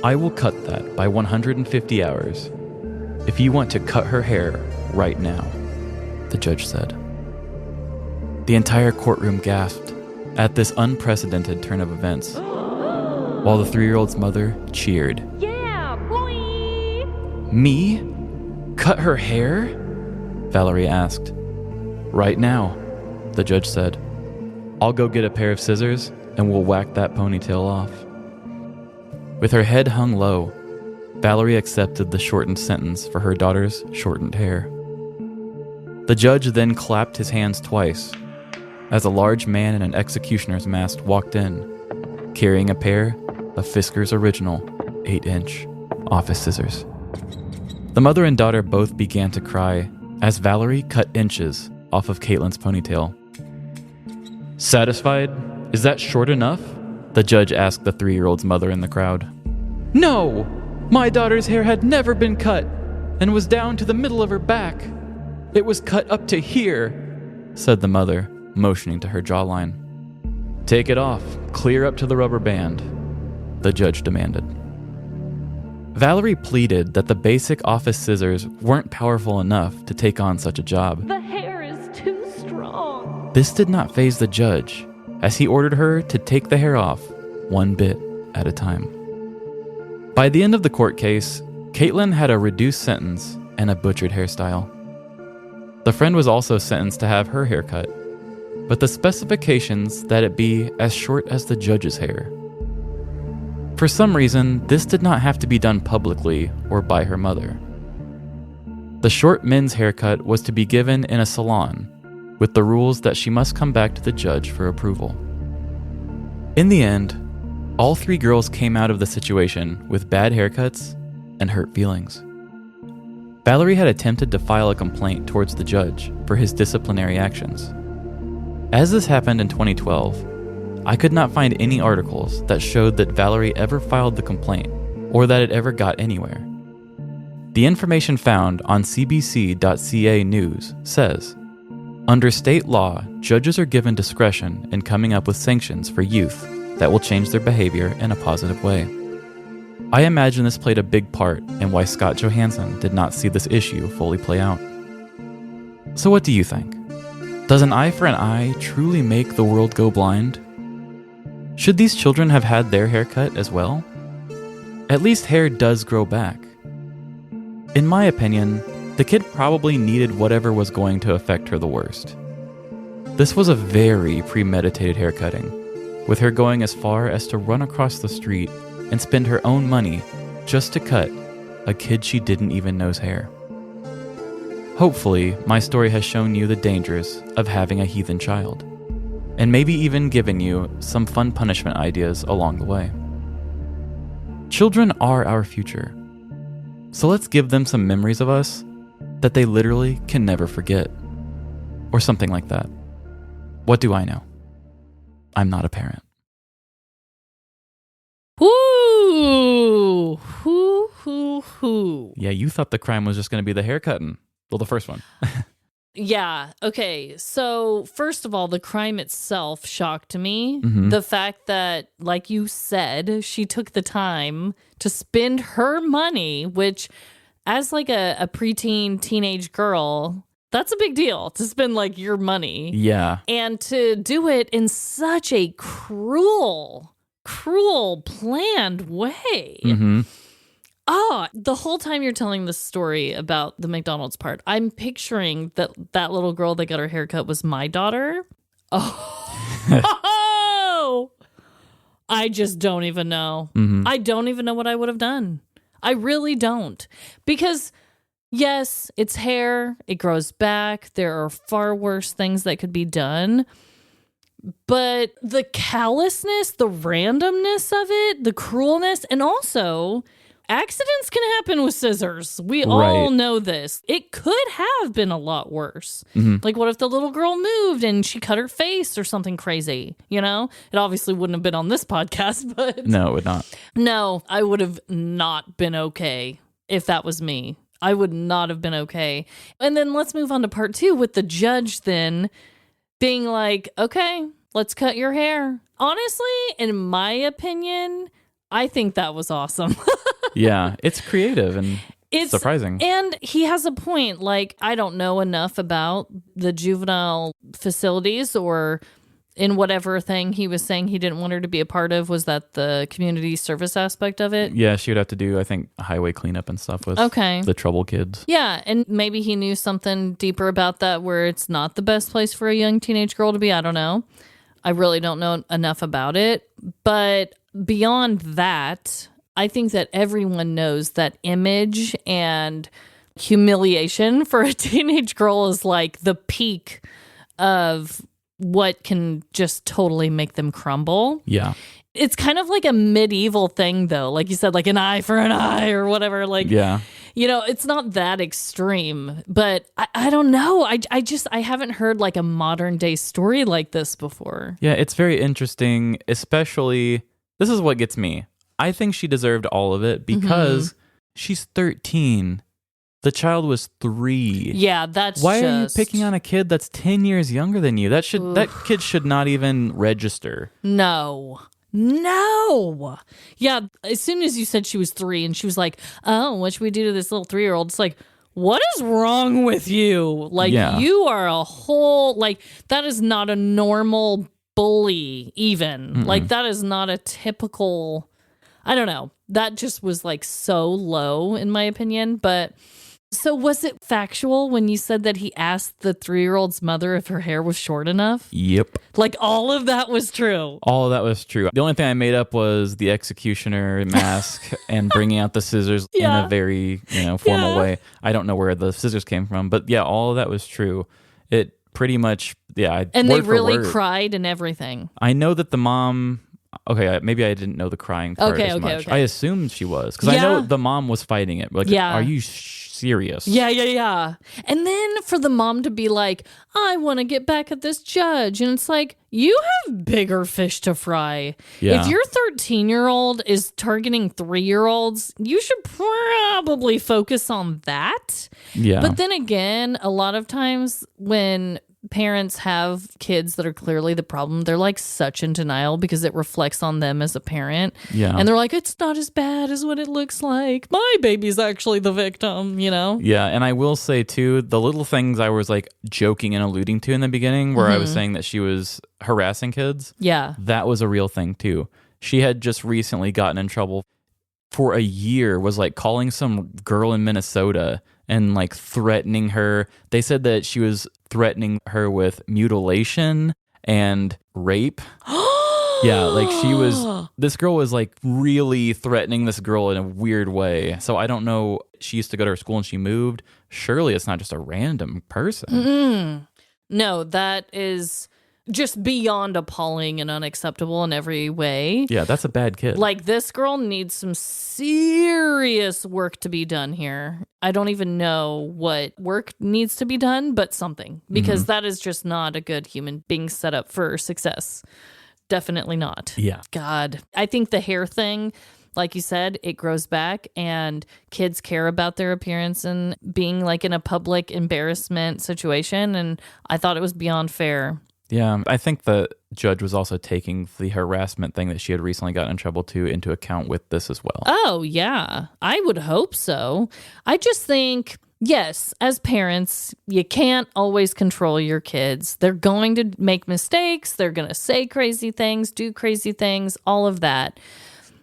I will cut that by 150 hours if you want to cut her hair right now, the judge said. The entire courtroom gasped at this unprecedented turn of events, while the 3-year-old's mother cheered. Yeah, boy! Me? Cut her hair? Valerie asked. Right now, the judge said. I'll go get a pair of scissors and we'll whack that ponytail off. With her head hung low, Valerie accepted the shortened sentence for her daughter's shortened hair. The judge then clapped his hands twice as a large man in an executioner's mask walked in carrying a pair of Fisker's original 8-inch office scissors. The mother and daughter both began to cry as Valerie cut inches off of Caitlin's ponytail. "Satisfied? Is that short enough?" the judge asked the 3-year-old's mother in the crowd. "No! My daughter's hair had never been cut and was down to the middle of her back. It was cut up to here," said the mother, motioning to her jawline. "Take it off, clear up to the rubber band," the judge demanded. Valerie pleaded that the basic office scissors weren't powerful enough to take on such a job. The hair is too strong. This did not faze the judge, as he ordered her to take the hair off, one bit at a time. By the end of the court case, Caitlin had a reduced sentence and a butchered hairstyle. The friend was also sentenced to have her hair cut, but the specifications that it be as short as the judge's hair. For some reason, this did not have to be done publicly or by her mother. The short men's haircut was to be given in a salon, with the rules that she must come back to the judge for approval. In the end, all 3 girls came out of the situation with bad haircuts and hurt feelings. Valerie had attempted to file a complaint towards the judge for his disciplinary actions. As this happened in 2012, I could not find any articles that showed that Valerie ever filed the complaint or that it ever got anywhere. The information found on cbc.ca news says, "Under state law, judges are given discretion in coming up with sanctions for youth that will change their behavior in a positive way." I imagine this played a big part in why Scott Johansson did not see this issue fully play out. So what do you think? Does an eye for an eye truly make the world go blind? Should these children have had their hair cut as well? At least hair does grow back. In my opinion, the kid probably needed whatever was going to affect her the worst. This was a very premeditated haircutting, with her going as far as to run across the street and spend her own money just to cut a kid she didn't even know's hair. Hopefully, my story has shown you the dangers of having a heathen child, and maybe even given you some fun punishment ideas along the way. Children are our future, so let's give them some memories of us that they literally can never forget. Or something like that. What do I know? I'm not a parent. Woo! Hoo. Yeah, you thought the crime was just going to be the haircutting. Well, the first one. Yeah. Okay. So, first of all, the crime itself shocked me. Mhm. The fact that, like you said, she took the time to spend her money, which, as like a preteen teenage girl, that's a big deal to spend like your money. Yeah. And to do it in such a cruel, planned way. Mm-hmm. Oh, the whole time you're telling this story about the McDonald's part, I'm picturing that little girl that got her haircut was my daughter. Oh, I just don't even know. Mm-hmm. I don't even know what I would have done. I really don't. Because, yes, it's hair. It grows back. There are far worse things that could be done. But the callousness, the randomness of it, the cruelness, and also accidents can happen with scissors. We all know this. It could have been a lot worse. Mm-hmm. Like, what if the little girl moved and she cut her face or something crazy? You know, it obviously wouldn't have been on this podcast, but No, it would not. no, I would have not been okay if that was me. I would not have been okay. And then let's move on to part 2 with the judge then being like, okay, let's cut your hair. Honestly, in my opinion, I think that was awesome. Yeah, it's creative and it's surprising. And he has a point. Like, I don't know enough about the juvenile facilities or in whatever thing he was saying he didn't want her to be a part of. Was that the community service aspect of it? Yeah, she would have to do, I think, highway cleanup and stuff with the troubled kids. Yeah, and maybe he knew something deeper about that where it's not the best place for a young teenage girl to be. I don't know. I really don't know enough about it. But beyond that, I think that everyone knows that image and humiliation for a teenage girl is like the peak of what can just totally make them crumble. Yeah. It's kind of like a medieval thing, though. Like you said, like an eye for an eye or whatever. Like, Yeah. It's not that extreme, but I don't know. I haven't heard like a modern day story like this before. Yeah, it's very interesting, especially, this is what gets me. I think she deserved all of it because she's 13. The child was 3. Yeah, that's Why are you picking on a kid that's 10 years younger than you? That kid should not even register. No. Yeah, as soon as you said she was 3 and she was like, oh, what should we do to this little 3-year-old? It's like, what is wrong with you? Like, you are a whole, like, that is not a normal bully even. Mm-mm. Like, that is not a typical, I don't know. That just was like so low in my opinion. But so was it factual when you said that he asked the 3-year-old's mother if her hair was short enough? Yep. Like all of that was true. All of that was true. The only thing I made up was the executioner mask and bringing out the scissors in a very, formal way. I don't know where the scissors came from, but yeah, all of that was true. It pretty much, and they really cried and everything. I know that the mom... Okay, maybe I didn't know the crying part as much. Okay. I assumed she was, because I know the mom was fighting it. Like, are you serious? Yeah. And then for the mom to be like, I want to get back at this judge. And it's like, you have bigger fish to fry. Yeah. If your 13-year-old is targeting 3-year-olds, you should probably focus on that. Yeah. But then again, a lot of times when parents have kids that are clearly the problem, they're like such in denial because it reflects on them as a parent. Yeah. And they're like, it's not as bad as what it looks like. My baby's actually the victim, Yeah. And I will say too, the little things I was like joking and alluding to in the beginning where I was saying that she was harassing kids. Yeah. That was a real thing too. She had just recently gotten in trouble for a year, was like calling some girl in Minnesota and like threatening her. They said that she was threatening her with mutilation and rape. Yeah, like this girl was like really threatening this girl in a weird way. So I don't know. She used to go to her school and she moved. Surely it's not just a random person. Mm-mm. No, that is just beyond appalling and unacceptable in every way. Yeah, that's a bad kid. Like, this girl needs some serious work to be done here. I don't even know what work needs to be done, but something, because that is just not a good human being set up for success. Definitely not. Yeah. God. I think the hair thing, like you said, it grows back and kids care about their appearance and being like in a public embarrassment situation. And I thought it was beyond fair. Yeah, I think the judge was also taking the harassment thing that she had recently gotten in trouble to into account with this as well. Oh, yeah. I would hope so. I just think, yes, as parents, you can't always control your kids. They're going to make mistakes. They're going to say crazy things, do crazy things, all of that.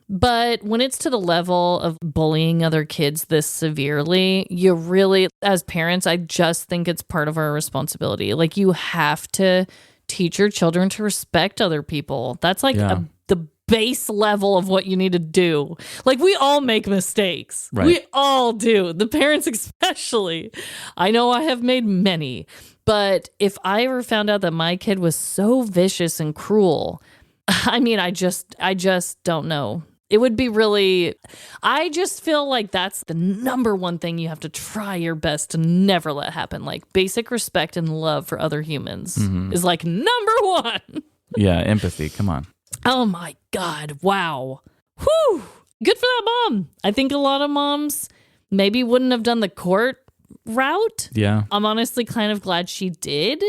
But when it's to the level of bullying other kids this severely, you really, as parents, I just think it's part of our responsibility. Like, you have to teach your children to respect other people. That's like the base level of what you need to do. Like, we all make mistakes. Right. We all do. The parents especially. I know I have made many. But if I ever found out that my kid was so vicious and cruel, I mean, I just don't know. It would be really, I just feel like that's the number one thing you have to try your best to never let happen. Like, basic respect and love for other humans is like number one. Yeah, empathy. Come on. Oh my God. Wow. Whew. Good for that mom. I think a lot of moms maybe wouldn't have done the court route. Yeah. I'm honestly kind of glad she did.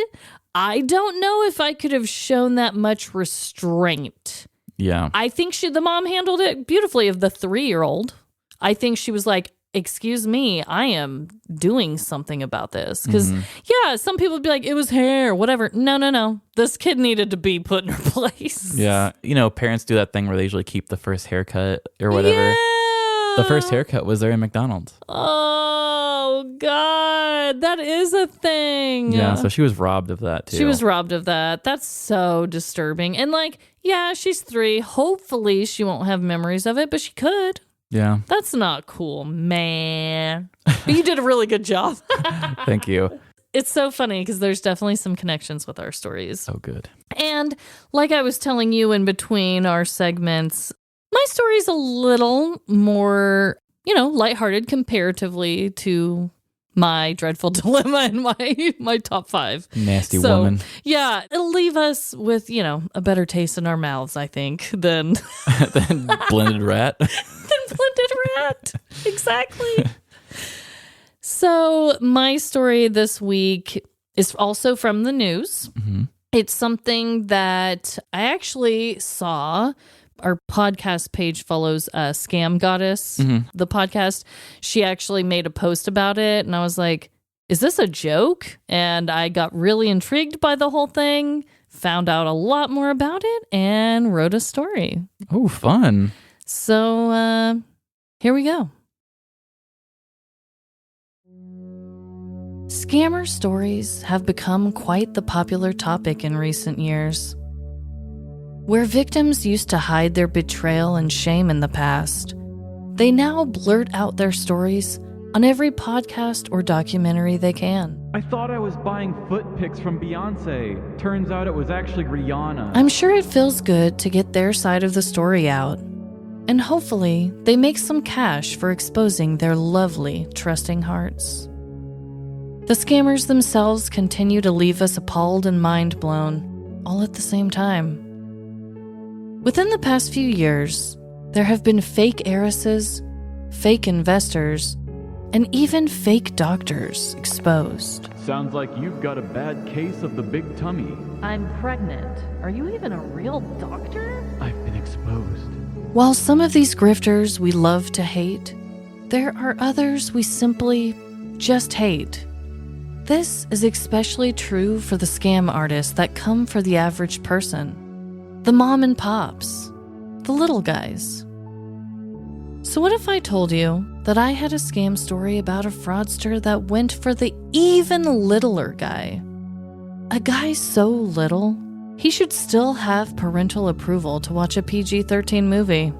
I don't know if I could have shown that much restraint. Yeah. I think the mom handled it beautifully of the 3-year-old. I think she was like, excuse me, I am doing something about this. Because, some people would be like, it was hair, whatever. No. This kid needed to be put in her place. Yeah. Parents do that thing where they usually keep the first haircut or whatever. Yeah. The first haircut was there in McDonald's. Oh, God. That is a thing. Yeah, so she was robbed of that, too. She was robbed of that. That's so disturbing. And she's 3. Hopefully she won't have memories of it, but she could. Yeah. That's not cool, man. But you did a really good job. Thank you. it's so funny because there's definitely some connections with our stories. Oh, good. And like I was telling you in between our segments, my story's a little more, lighthearted comparatively to my dreadful dilemma and my top 5. Nasty woman. Yeah, it'll leave us with, a better taste in our mouths, I think, than Then blended rat. blended rat. Exactly. So my story this week is also from the news. Mm-hmm. It's something that I actually saw. Our podcast page follows Scam Goddess, the podcast. She actually made a post about it, and I was like, is this a joke? And I got really intrigued by the whole thing, found out a lot more about it, and wrote a story. Oh, fun. So here we go. Scammer stories have become quite the popular topic in recent years. Where victims used to hide their betrayal and shame in the past, they now blurt out their stories on every podcast or documentary they can. I thought I was buying foot pics from Beyonce. Turns out it was actually Rihanna. I'm sure it feels good to get their side of the story out, and hopefully they make some cash for exposing their lovely, trusting hearts. The scammers themselves continue to leave us appalled and mind blown, all at the same time. Within the past few years, there have been fake heiresses, fake investors, and even fake doctors exposed. Sounds like you've got a bad case of the big tummy. I'm pregnant. Are you even a real doctor? I've been exposed. While some of these grifters we love to hate, there are others we simply just hate. This is especially true for the scam artists that come for the average person. The mom and pops, the little guys. So what if I told you that I had a scam story about a fraudster that went for the even littler guy? A guy so little, he should still have parental approval to watch a PG-13 movie.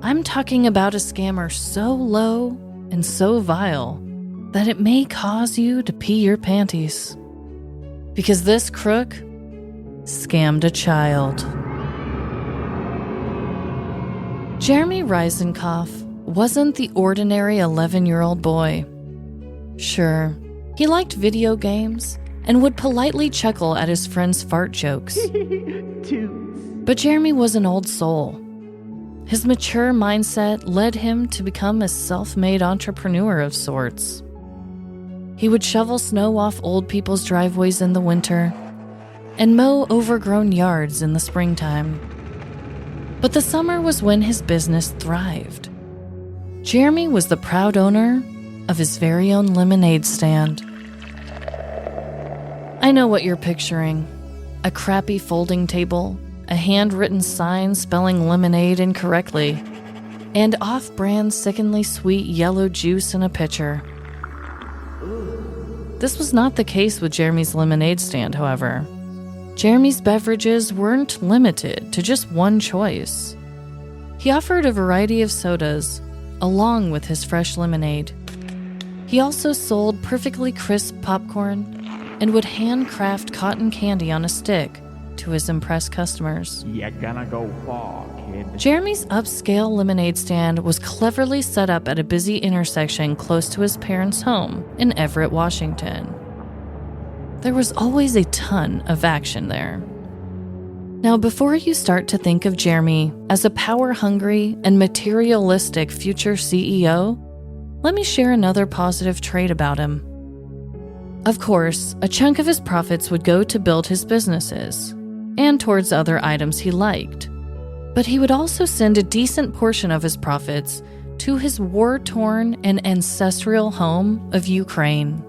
I'm talking about a scammer so low and so vile that it may cause you to pee your panties. Because this crook scammed a child. Jeremy Reisenkopf wasn't the ordinary 11-year-old boy. Sure, he liked video games and would politely chuckle at his friends' fart jokes. But Jeremy was an old soul. His mature mindset led him to become a self-made entrepreneur of sorts. He would shovel snow off old people's driveways in the winter and mow overgrown yards in the springtime. But the summer was when his business thrived. Jeremy was the proud owner of his very own lemonade stand. I know what you're picturing. A crappy folding table, a handwritten sign spelling lemonade incorrectly, and off-brand sickeningly sweet yellow juice in a pitcher. This was not the case with Jeremy's lemonade stand, however. Jeremy's beverages weren't limited to just one choice. He offered a variety of sodas, along with his fresh lemonade. He also sold perfectly crisp popcorn and would handcraft cotton candy on a stick to his impressed customers. You're gonna go far, kid. Jeremy's upscale lemonade stand was cleverly set up at a busy intersection close to his parents' home in Everett, Washington. There was always a ton of action there. Now, before you start to think of Jeremy as a power-hungry and materialistic future CEO, let me share another positive trait about him. Of course, a chunk of his profits would go to build his businesses and towards other items he liked. But he would also send a decent portion of his profits to his war-torn and ancestral home of Ukraine.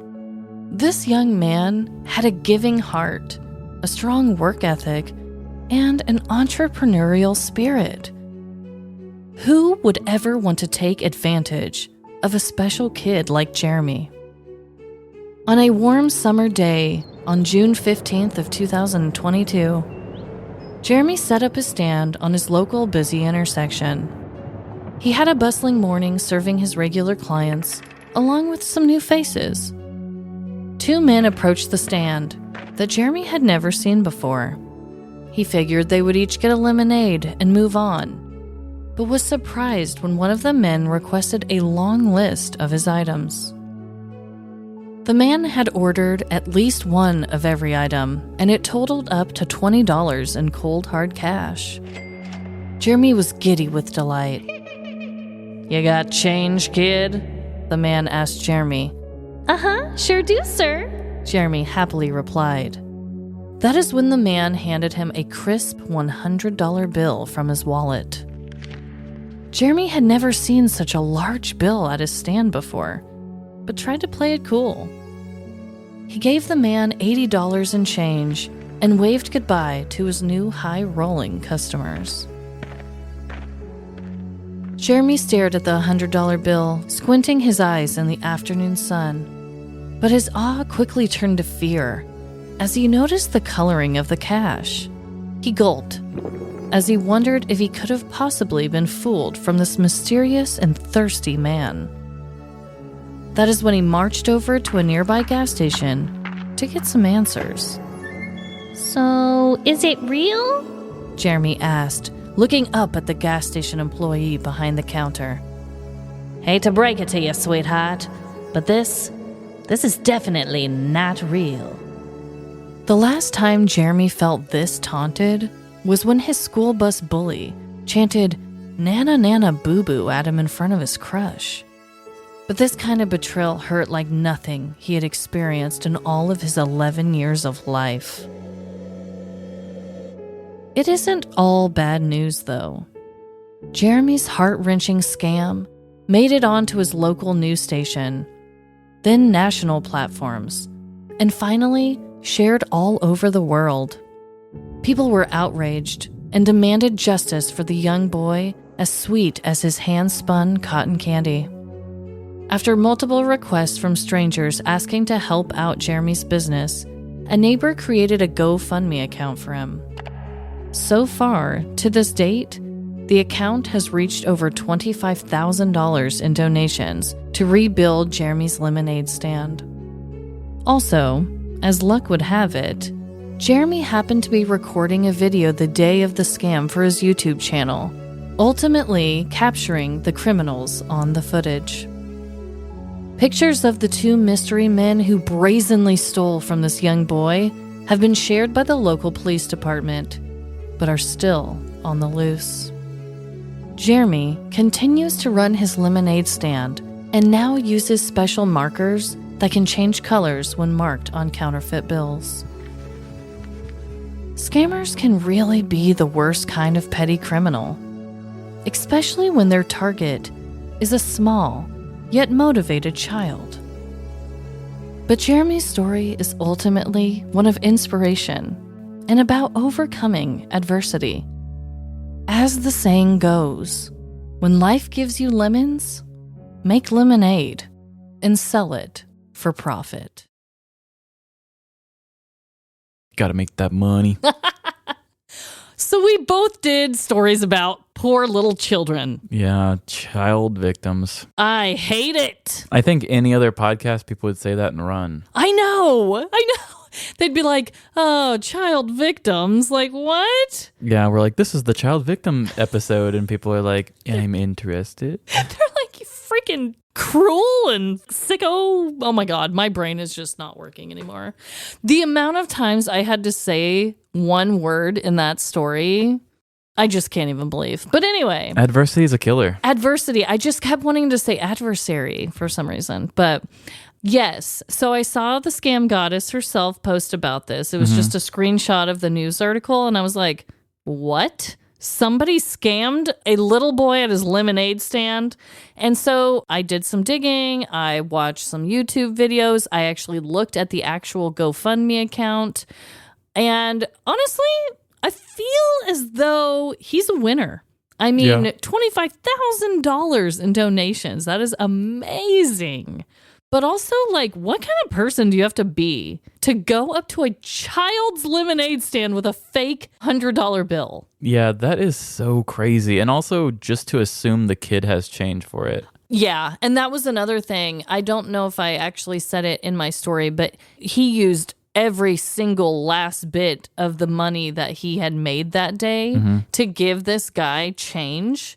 This young man had a giving heart, a strong work ethic, and an entrepreneurial spirit. Who would ever want to take advantage of a special kid like Jeremy? On a warm summer day on June 15th of 2022, Jeremy set up his stand on his local busy intersection. He had a bustling morning serving his regular clients, along with some new faces. 2 men approached the stand that Jeremy had never seen before. He figured they would each get a lemonade and move on, but was surprised when one of the men requested a long list of his items. The man had ordered at least one of every item, and it totaled up to $20 in cold hard cash. Jeremy was giddy with delight. "You got change, kid?" the man asked Jeremy. Uh-huh, sure do, sir. Jeremy happily replied. That is when the man handed him a crisp $100 bill from his wallet. Jeremy had never seen such a large bill at his stand before, but tried to play it cool. He gave the man $80 in change and waved goodbye to his new high-rolling customers. Jeremy stared at the $100 bill, squinting his eyes in the afternoon sun, but his awe quickly turned to fear as he noticed the coloring of the cash. He gulped as he wondered if he could have possibly been fooled from this mysterious and thirsty man. That is when he marched over to a nearby gas station to get some answers. So, is it real? Jeremy asked, looking up at the gas station employee behind the counter. Hate to break it to you, sweetheart, but this is definitely not real. The last time Jeremy felt this taunted was when his school bus bully chanted "Nana Nana Boo Boo" at him in front of his crush. But this kind of betrayal hurt like nothing he had experienced in all of his 11 years of life. It isn't all bad news, though. Jeremy's heart-wrenching scam made it onto his local news station, then national platforms, and finally shared all over the world. People were outraged and demanded justice for the young boy as sweet as his hand-spun cotton candy. After multiple requests from strangers asking to help out Jeremy's business, a neighbor created a GoFundMe account for him. So far, to this date, the account has reached over $25,000 in donations to rebuild Jeremy's lemonade stand. Also, as luck would have it, Jeremy happened to be recording a video the day of the scam for his YouTube channel, ultimately capturing the criminals on the footage. Pictures of the 2 mystery men who brazenly stole from this young boy have been shared by the local police department, but are still on the loose. Jeremy continues to run his lemonade stand and now uses special markers that can change colors when marked on counterfeit bills. Scammers can really be the worst kind of petty criminal, especially when their target is a small, yet motivated child. But Jeremy's story is ultimately one of inspiration and about overcoming adversity. As the saying goes, when life gives you lemons, make lemonade and sell it for profit. Gotta make that money. So we both did stories about poor little children. Yeah, child victims. I hate it. I think any other podcast, people would say that and run. I know. They'd be like, oh, child victims. Like, what? Yeah, we're like, this is the child victim episode. And people are like, I'm interested. They're like, you freaking cruel and sicko. Oh my God, my brain is just not working anymore. The amount of times I had to say one word in that story, I just can't even believe. But anyway. Adversity is a killer. Adversity. I just kept wanting to say adversary for some reason. But yes, so I saw the scam goddess herself post about this. It was just a screenshot of the news article. And I was like, what? Somebody scammed a little boy at his lemonade stand. And so I did some digging. I watched some YouTube videos. I actually looked at the actual GoFundMe account. And honestly, I feel as though he's a winner. I mean, $25,000 in donations. That is amazing. But also, like, what kind of person do you have to be to go up to a child's lemonade stand with a fake $100 bill? Yeah, that is so crazy. And also just to assume the kid has change for it. Yeah, and that was another thing. I don't know if I actually said it in my story, but he used every single last bit of the money that he had made that day to give this guy change.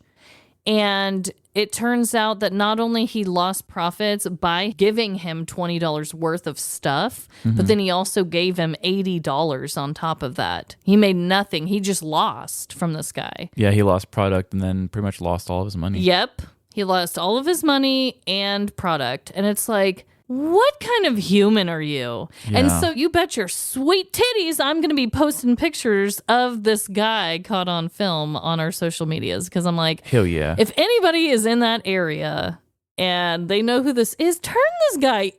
And it turns out that not only he lost profits by giving him $20 worth of stuff, but then he also gave him $80 on top of that. He made nothing. He just lost from this guy. Yeah, he lost product and then pretty much lost all of his money. Yep. He lost all of his money and product. And it's like, what kind of human are you? Yeah. And so you bet your sweet titties I'm going to be posting pictures of this guy caught on film on our social medias because I'm like, Hell yeah. if anybody is in that area and they know who this is, turn this guy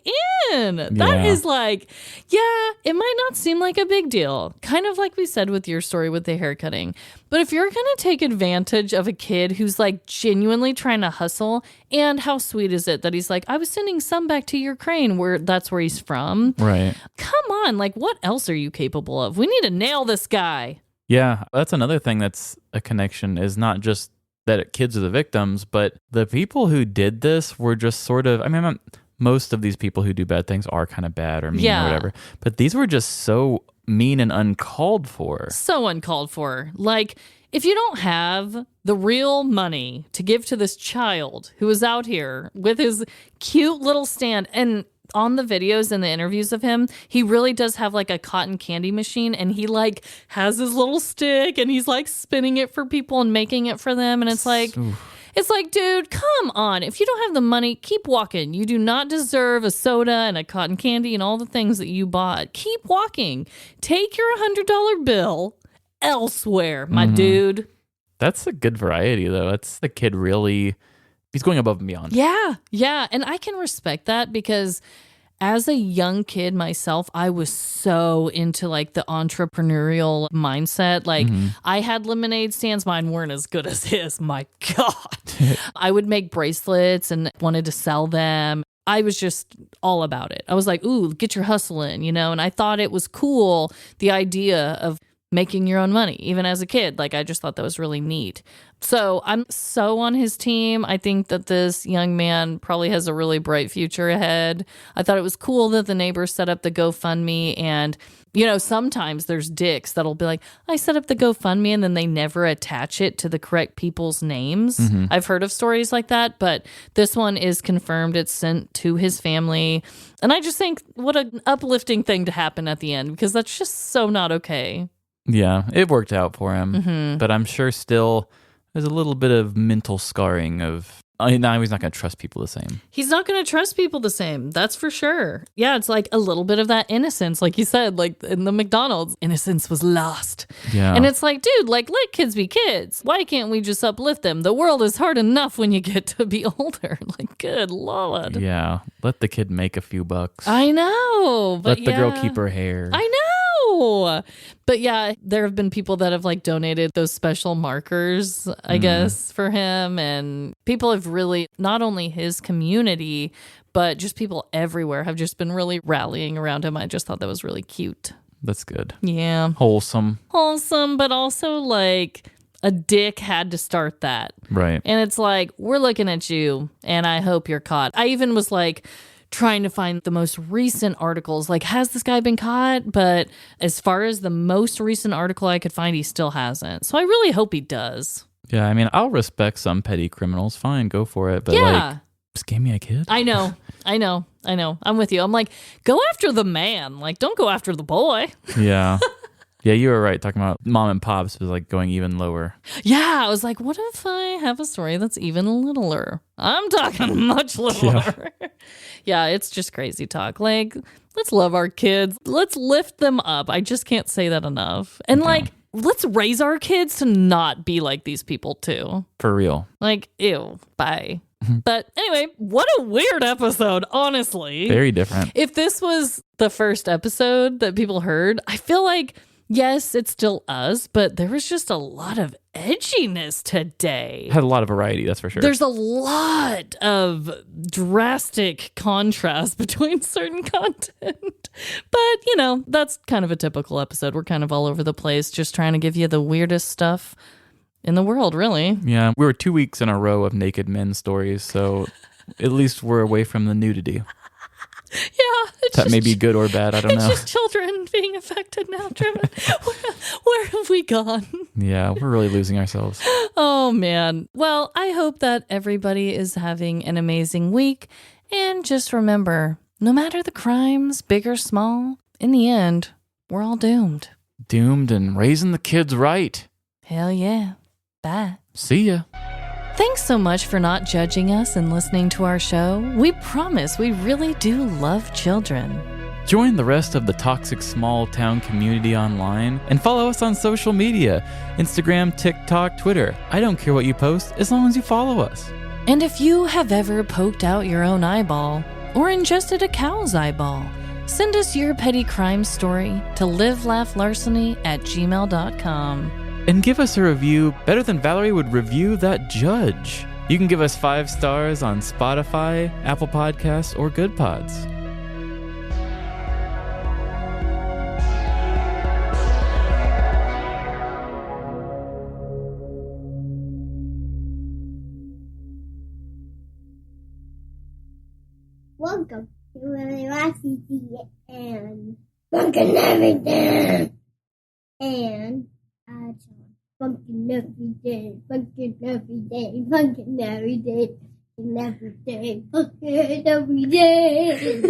in. That Yeah. is like, yeah, it might not seem like a big deal. Kind of like we said with your story with the haircutting. But if you're going to take advantage of a kid who's like genuinely trying to hustle, and how sweet is it that he's like, I was sending some back to Ukraine, where that's where he's from. Right. Come on, like what else are you capable of? We need to nail this guy. Yeah, that's another thing that's a connection is not just that kids are the victims, but the people who did this were just sort of, most of these people who do bad things are kind of bad or mean Yeah. or whatever, but these were just so mean and uncalled for. So uncalled for. Like, if you don't have the real money to give to this child who is out here with his cute little stand, and on the videos and the interviews of him, he really does have like a cotton candy machine, and he like has his little stick and he's like spinning it for people and making it for them. And it's like, dude, come on. If you don't have the money, keep walking. You do not deserve a soda and a cotton candy and all the things that you bought. Keep walking. Take your $100 bill elsewhere, my dude. That's a good variety, though. That's the kid really, he's going above and beyond. Yeah, yeah. And I can respect that because as a young kid myself, I was so into like the entrepreneurial mindset. Like I had lemonade stands. Mine weren't as good as his. My God. I would make bracelets and wanted to sell them. I was just all about it. I was like, ooh, get your hustle in, and I thought it was cool, the idea of making your own money, even as a kid. Like, I just thought that was really neat. So I'm so on his team. I think that this young man probably has a really bright future ahead. I thought it was cool that the neighbors set up the GoFundMe, and sometimes there's dicks that'll be like, I set up the GoFundMe, and then they never attach it to the correct people's names. I've heard of stories like that, but this one is confirmed. It's sent to his family. And I just think what an uplifting thing to happen at the end, because that's just so not okay. Yeah, it worked out for him, but I'm sure still there's a little bit of mental scarring of, now he's not going to trust people the same. He's not going to trust people the same. That's for sure. Yeah, it's like a little bit of that innocence. Like you said, like in the McDonald's, innocence was lost. Yeah. And it's like, dude, like let kids be kids. Why can't we just uplift them? The world is hard enough when you get to be older. Like, good Lord. Yeah, let the kid make a few bucks. I know. But let the girl keep her hair. I know. But yeah, there have been people that have like donated those special markers, I guess, for him. And people have really, not only his community, but just people everywhere have just been really rallying around him. I just thought that was really cute. That's good. Yeah. Wholesome. Wholesome, but also like a dick had to start that. Right. And it's like, we're looking at you and I hope you're caught. I even was like, trying to find the most recent articles, like, has this guy been caught? But as far as the most recent article I could find, he still hasn't. So I really hope he does. Yeah, I'll respect some petty criminals. Fine, go for it. But like, just gave me a kid? I know. I'm with you. I'm like, go after the man. Like, don't go after the boy. Yeah. Yeah, you were right. Talking about mom and pops was like going even lower. Yeah, I was like, what if I have a story that's even littler? I'm talking much littler. Yeah, it's just crazy talk. Like, let's love our kids. Let's lift them up. I just can't say that enough. And like, let's raise our kids to not be like these people too. For real. Like, ew, bye. But anyway, what a weird episode, honestly. Very different. If this was the first episode that people heard, I feel like, yes, it's still us, but there was just a lot of edginess today. Had a lot of variety, that's for sure. There's a lot of drastic contrast between certain content. But, that's kind of a typical episode. We're kind of all over the place, just trying to give you the weirdest stuff in the world, really. Yeah, we were 2 weeks in a row of naked men stories, so at least we're away from the nudity. Yeah. That may be good or bad, I don't know. It's just children being affected now, Truman. Where have we gone? Yeah, we're really losing ourselves. Oh, man. Well, I hope that everybody is having an amazing week. And just remember, no matter the crimes, big or small, in the end, we're all doomed. Doomed and raising the kids right. Hell yeah. Bye. See ya. Thanks so much for not judging us and listening to our show. We promise we really do love children. Join the rest of the toxic small town community online and follow us on social media, Instagram, TikTok, Twitter. I don't care what you post as long as you follow us. And if you have ever poked out your own eyeball or ingested a cow's eyeball, send us your petty crime story to livelaughlarceny@gmail.com. And give us a review better than Valerie would review that judge. You can give us 5 stars on Spotify, Apple Podcasts, or Good Pods. Welcome to Willie Rocky and Funkin' Everything. And Funkin' Every Day, Funkin' Every Day, Funkin' Every Day, and every day, Funkin' Every Day.